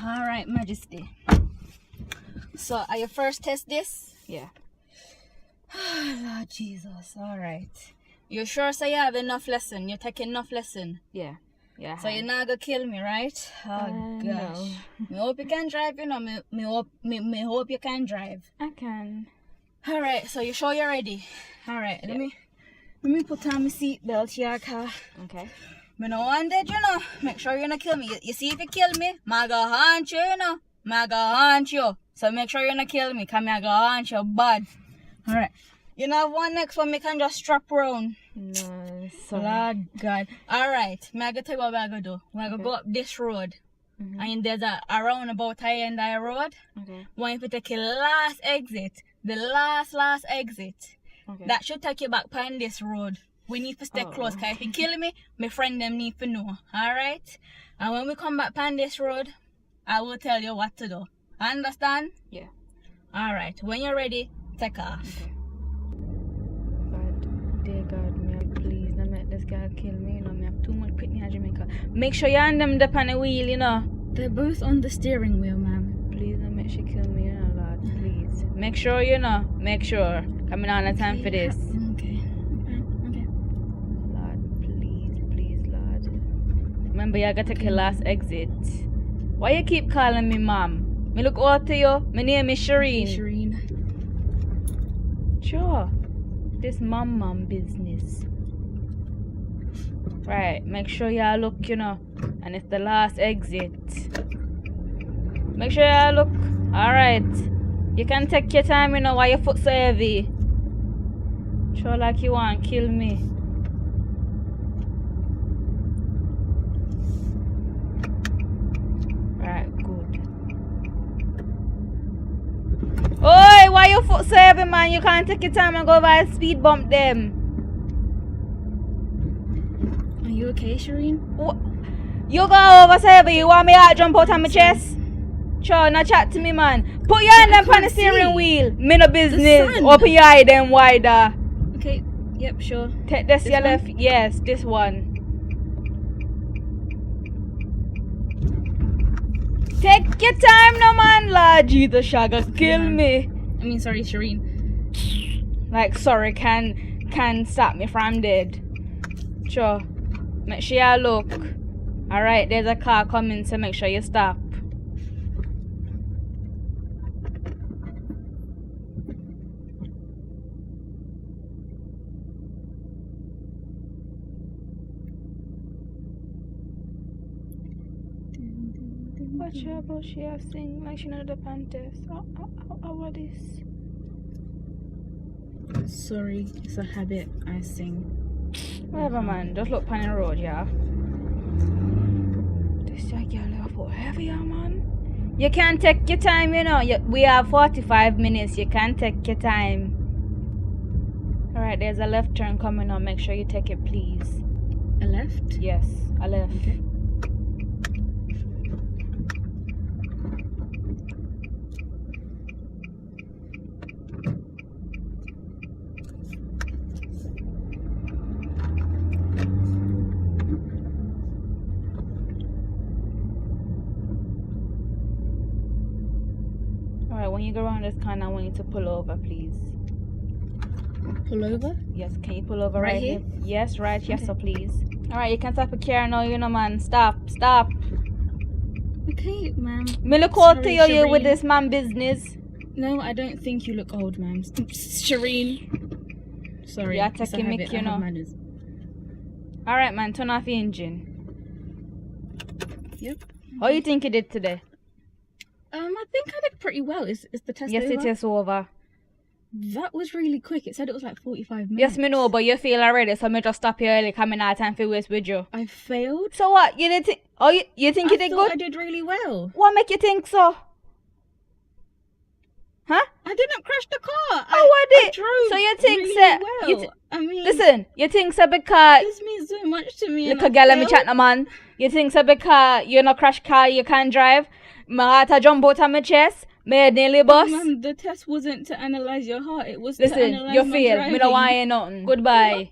Alright, Majestie. So, are you first test this? Yeah. Lord Jesus. Alright. You sure say you have enough lesson? You're taking enough lesson? Yeah. Yeah. So you're not gonna kill me, right? Oh gosh. No. Me hope you can drive, you know. Me hope you can drive. I can. Alright, so you sure you're ready? Alright, let me put on my seatbelt here, car. Okay. Me no want dead, you know. Make sure you not kill me. You see if you kill me, I go haunt you, you know. I go haunt you. So make sure you not kill me, cause I go haunt you bad. Alright. You know one next one me can just strap round. No, sorry. Lord God. Alright, I go tell you what I go do. I go go up this road. And there's a roundabout high end of the road. Okay. When you take the last exit, the last exit, Okay. that should take you back on this road. We need to stay close, because if you kill me, my friend them need to know. Alright? And when we come back on this road, I will tell you what to do. Understand? Yeah. Alright, when you're ready, take off. Okay. God, dear God, me please, don't make this guy kill me, you know, me have too much pitney in Jamaica. Make sure you hand them up on the wheel, you know. They're both on the steering wheel, ma'am. Please don't make she kill me, you know, Lord, please. Make sure, you know, make sure. Coming on the time for this. Okay. Lord, please, Lord. Remember, you gotta take your last exit. Why you keep calling me mom? Me look out to you. My name is Shireen. Sure. This mom business. Right, make sure you look, you know. And it's the last exit. Make sure you look. Alright. You can take your time, you know, while your foot's so heavy. Sure like you want to kill me. Right, good. Oi, why your foot so heavy, man? You can't take your time and go by a speed bump them. Are you okay, Shireen? You go over so heavy, you want me to jump out of my chest? Sure, now chat to me, man. Put your hand up on the steering wheel. Me no business. Open your eye them wider. Okay, yep, sure. Take this your left. Yes, this one. Take your time, no man. Lord Jesus, Shagga, kill me. I mean, sorry, Shireen. Like, sorry, can stop me from dead. Sure. Make sure you look. Alright, there's a car coming, so make sure you stop. Watch her, but she has sing like she know the panties. What is? Sorry, it's a habit. I sing. Whatever, man. Just look pan the road, yeah. This girl is for heavier, man. You can take your time, you know. We have 45 minutes. You can take your time. Alright, there's a left turn coming on. Make sure you take it, please. A left? Yes, a left. Okay. Alright, when you go around this corner, I want you to pull over, please. Pull over? Yes, can you pull over Right here? Yes, right, yes, Okay. so please. Alright, you can stop a car now, you know, man. Stop. Okay, ma'am. Me look out to Sorry, you with Shireen. this man business. No, I don't think you look old, ma'am. Shireen. Sorry. You're it's a taking me, habit. you I have know. manners. Alright, man, turn off the engine. Yep. How you think you did today? I think I did pretty well. Is the test Yes, over? it is over. That was really quick. It said it was like 45 minutes. Yes, me know, but you feel already, so me just stop you early, coming out time for waste with you. I failed. So what? You did think? Oh, you think you did thought good? I did really well. What make you think so? Huh? I didn't crash the car. I did. drove So you think really so? well. I mean, Listen, you think so because this means so much to me. look and a girl I let me failed. chat no man. You think so because you no crash car you can't drive? My heart a jump out of my chest. Me nearly bust. Ma'am, the test wasn't to analyze your heart. It was to Listen, analyze you my fail. Me driving. don't want you nothing. Goodbye.